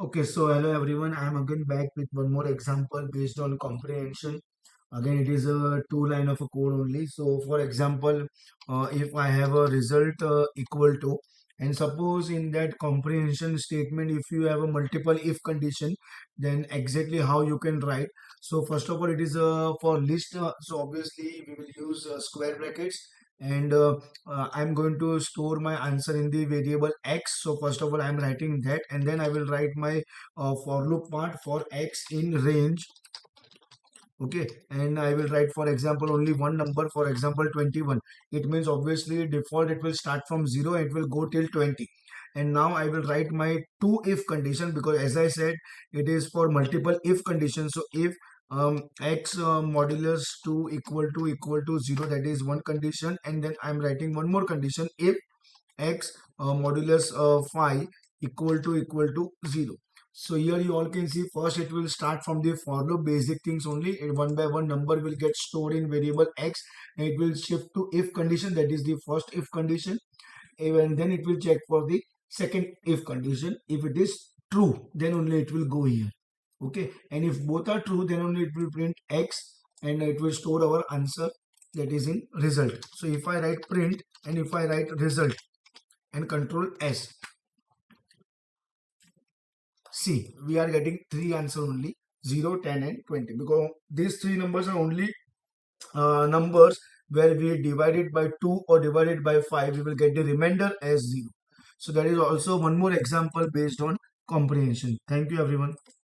Okay, so hello everyone. I'm again back with one more example based on comprehension. Again, it is a two line of a code only. So, for example, if I have a result equal to, and suppose in that comprehension statement, if you have a multiple if condition, then exactly how you can write. So, first of all, it is for list. So, obviously, we will use square brackets, and I'm going to store my answer in the variable x. So, first of all, I'm writing that, and then I will write my for loop part for x in range. Okay, and I will write for example only one number, for example 21. It means obviously default it will start from 0 and it will go till 20. And now I will write my two if condition, because as I said it is for multiple if condition. So if x modulus 2 equal to 0, that is one condition, and then I'm writing one more condition if x modulus 5 equal to 0. So here you all can see first it will start from the for loop basic things only, and one by one number will get stored in variable x, and it will shift to if condition, that is the first if condition, and then it will check for the second if condition. If it is true, then only it will go here. Okay, and if both are true, then only it will print x, and it will store our answer, that is in result. So if I write print and if I write result and control S, see, we are getting three answers only, 0, 10 and 20, because these three numbers are only numbers where we divide it by 2 or divided by 5, we will get the remainder as 0. So that is also one more example based on comprehension. Thank you everyone.